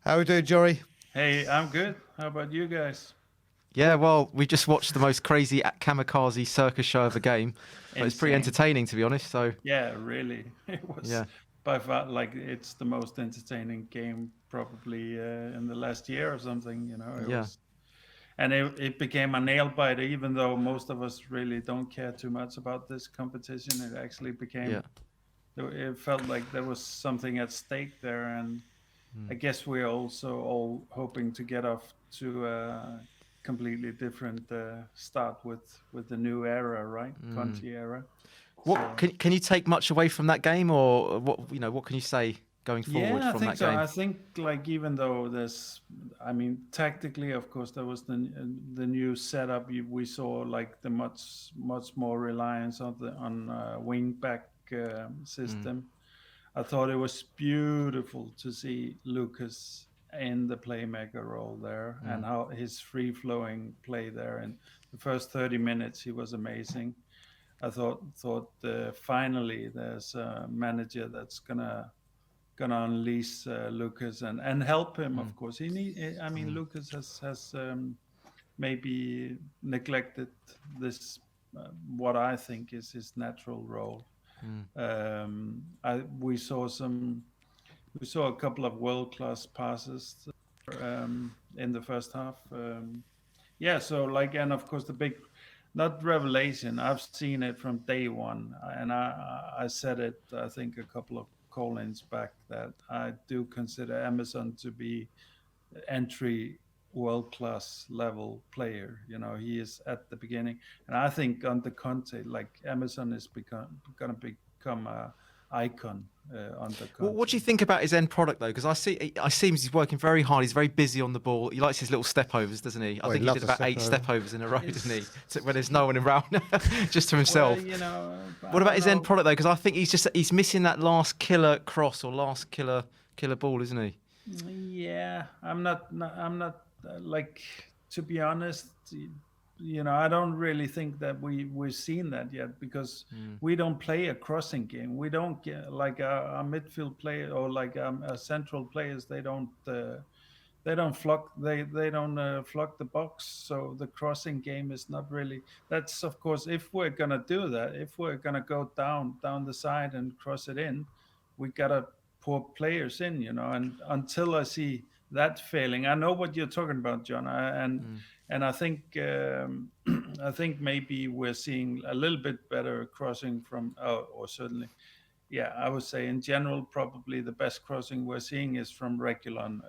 How are we doing, JORRI? Hey, I'm good. How about you guys? Yeah, well, we just watched the most crazy kamikaze circus show of a game. But it's pretty Insane. entertaining, to be honest. So Yeah, really. It was yeah, by far like it's the most entertaining game probably in the last year or something, you know. It yeah, was, and it became a nail biter, even though most of us really don't care too much about this competition. It actually yeah. became, it felt like there was something at stake there. And I guess we're also all hoping to get off to a completely different start with the new era, right? Conti era. What So can you take much away from that game, or what can you say going forward yeah, I from think that so. game? I think like even though there's, I mean, tactically, of course, there was the new setup. We saw like the much more reliance on the on wing back system. I thought it was beautiful to see Lucas in the playmaker role there and how his free flowing play there. And the first 30 minutes, he was amazing. I thought finally there's a manager that's gonna unleash Lucas and help him. Of course, he need. I mean, Lucas has maybe neglected this what I think is his natural role. We saw a couple of world class passes in the first half. Yeah, so like, and of course the big, not revelation. I've seen it from day one, and I said it. I think a couple of call-ins back that I do consider Emerson to be entry world-class level player. You know, he is at the beginning, and I think under Conte, like Emerson is gonna become a icon under Well, what do Conte. you think about his end product though? Because I see him, he's working very hard. He's very busy on the ball. He likes his little stepovers, doesn't he? I Oh, he think he loves did a about 8 step stepovers in a row, It's didn't he? When there's no one around, just to well, himself. you know, I What about don't his end know. product though? Because I think he's missing that last killer cross or last killer ball, isn't he? Yeah, I'm not like, to be honest, you know, I don't really think that we've seen that yet because we don't play a crossing game. We don't get like a midfield player or like a central players. They don't flock they don't flock the box. So the crossing game is not really. That's of course if we're gonna do that. If we're gonna go down the side and cross it in, we gotta pour players in, you know. And until I see that failing, I know what you're talking about, John. And I think I think maybe we're seeing a little bit better crossing from, or certainly, yeah, I would say in general probably the best crossing we're seeing is from Regulon.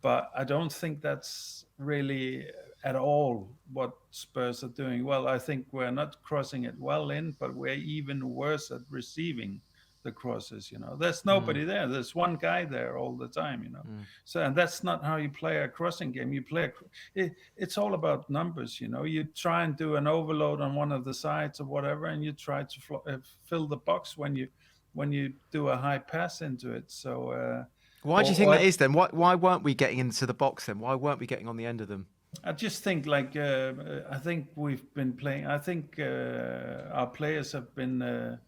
But I don't think that's really at all what Spurs are doing well. I think we're not crossing it well in, but we're even worse at receiving the crosses. You know, there's nobody there. There's one guy there all the time. You know, so and that's not how you play a crossing game. You play it's all about numbers. You know, you try and do an overload on one of the sides or whatever, and you try to fill the box when you do a high pass into it. So. Why do you think that is then? Why weren't we getting into the box then? Why weren't we getting on the end of them? I just think like I think we've been playing. I think our players have been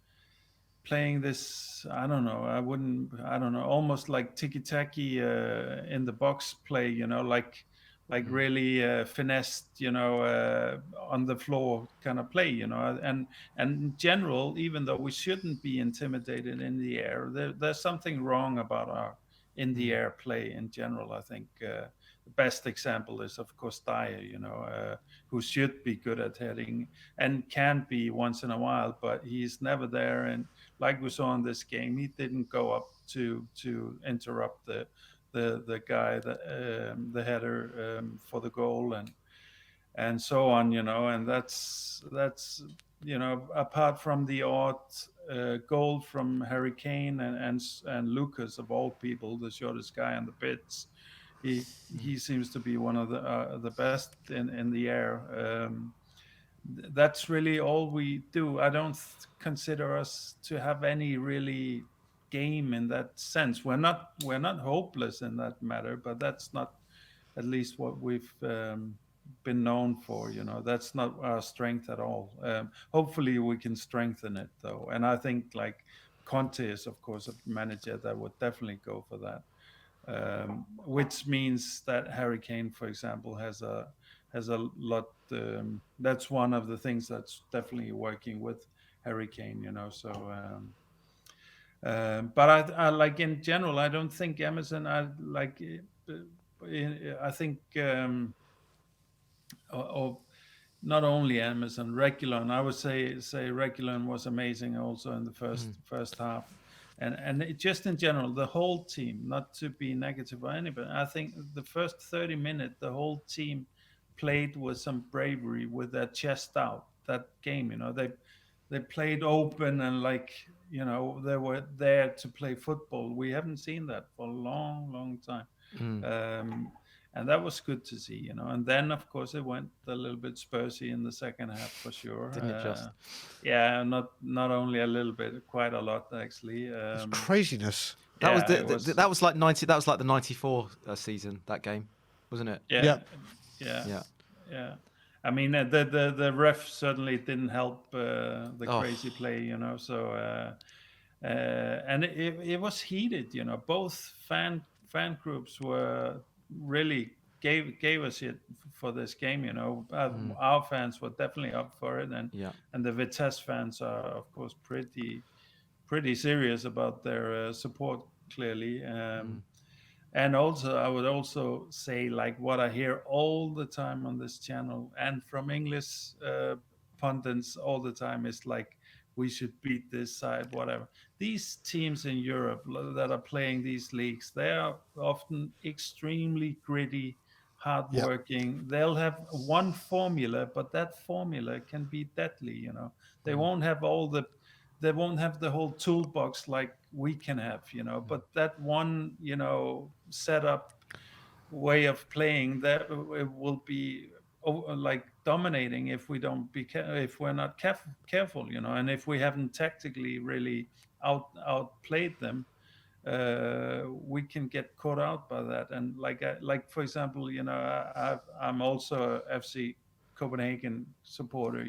playing this. I don't know. I don't know. Almost like tiki taki in the box play. You know, like really finessed. You know, on the floor kind of play. You know, and in general, even though we shouldn't be intimidated in the air, there's something wrong about our in the air play in general. I think the best example is, of course, Dyer, you know, who should be good at heading and can be once in a while, but he's never there. And like we saw in this game, he didn't go up to interrupt the guy, the header for the goal and so on, you know. And that's you know, apart from the odd goal from Harry Kane and Lucas, of all people, the shortest guy on the pitch, he seems to be one of the best in the air. That's really all we do. I don't consider us to have any really game in that sense. We're not hopeless in that matter, but that's not at least what we've been known for. That's not our strength at all. Hopefully we can strengthen it though, and I think like Conte is of course a manager that would definitely go for that. Which means that Harry Kane, for example, has a lot. That's one of the things that's definitely working with Harry Kane. So, but I like in general, I don't think Emerson. I think, or not only Emerson, Reguilon. I would say Reguilon was amazing also in the first half. And just in general, the whole team, not to be negative or anybody, I think the first 30 minutes, the whole team played with some bravery, with their chest out. That game, they played open and they were there to play football. We haven't seen that for a long, long time. And that was good to see, And then, of course, it went a little bit Spursy in the second half for sure. Didn't it just? Yeah, not only a little bit, quite a lot actually. It's craziness. That was like 90. That was like the 94 season. That game, wasn't it? Yeah. Yeah. I mean, the ref certainly didn't help the crazy play, So and it was heated, Both fan groups were really gave us it for this game, Our fans were definitely up for it, and the Vitesse fans are of course pretty serious about their support, clearly. And also I would also say, like, what I hear all the time on this channel and from English pundits all the time is like, we should beat this side, whatever. These teams in Europe that are playing these leagues, they are often extremely gritty, hardworking. They'll have one formula, but that formula can be deadly. They won't have the whole toolbox like we can have. But that one, setup way of playing, that it will be like dominating if we don't if we're not careful, and if we haven't tactically really outplayed them, we can get caught out by that. And like for example, I'm also a FC Copenhagen supporter,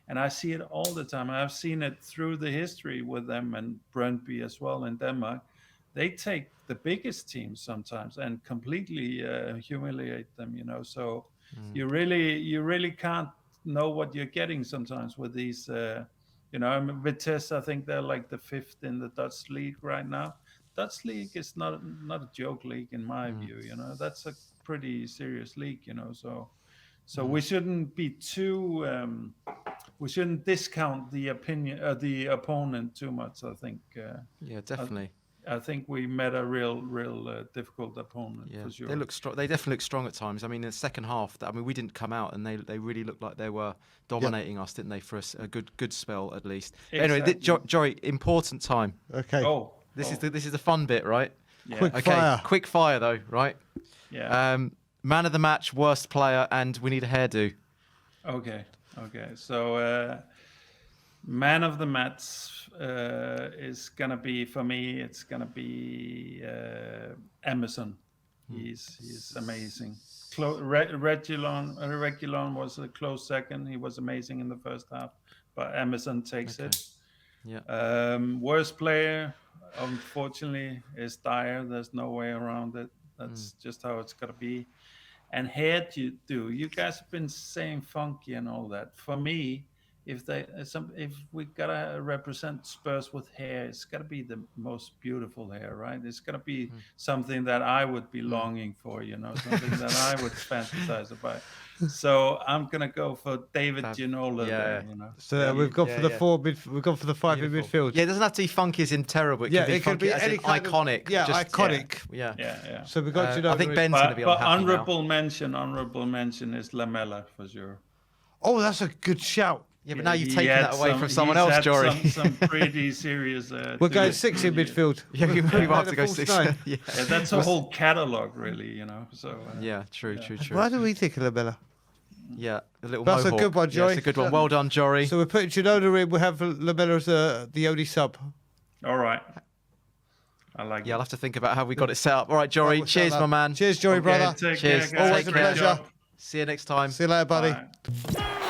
and I see it all the time. I've seen it through the history with them and Brøndby as well in Denmark. They take the biggest teams sometimes and completely humiliate them, So you really can't know what you're getting sometimes with these. Vitesse, I think they're like the 5th in the Dutch league right now. Dutch league is not a joke league in my view. That's a pretty serious league. So we shouldn't be too. We shouldn't discount the opponent too much. I think. Yeah, definitely. I think we met a real difficult opponent, for sure. They look strong. They definitely look strong at times. I mean, in the second half, we didn't come out, and they really looked like they were dominating us, didn't they? For a good spell at least. Exactly. Anyway, JORRI, important time. Okay. This is the fun bit, right? Yeah. Quick fire though, right? Yeah. Man of the match, worst player, and we need a hairdo. Okay. So, man of the match is gonna be, for me, it's gonna be Emerson. He's amazing. Reguilon was a close second. He was amazing in the first half, but Emerson takes it. Yeah. Worst player, unfortunately, is Dyer. There's no way around it. That's just how it's gonna be. And hair, you guys have been saying funky and all that. For me, if we gotta represent Spurs with hair, it's gotta be the most beautiful hair, right? It's gotta be something that I would be longing for, something that I would fantasize about. So I'm gonna go for David Ginola there, So we've gone for the we've gone for the 5 in midfield. Yeah, it doesn't have to be funky as in terrible. It could be as in iconic. Iconic. Yeah. So we've got Ginola. I think Ben's gonna be unhappy now. Honourable mention is Lamela for sure. Oh, that's a good shout. Yeah, but now you've taken that away from someone else, JORRI. Some pretty serious. We're going 6 in midfield. Yeah, we have to go 6. Yeah, that's a whole catalogue, really. So. Yeah, true. Why do we think of Lamela? Yeah, a little. That's mohawk. a good one, JORRI. That's a good one. Well done, JORRI. So we're putting Ginola in. We have Lamela as the only sub. All right. I like. Yeah, I'll have to think about how we got it set up. All right, JORRI. Cheers, my man. Cheers, JORRI, brother. Take Cheers. care, guys. Always a pleasure. See you next time. See you later, buddy. Bye.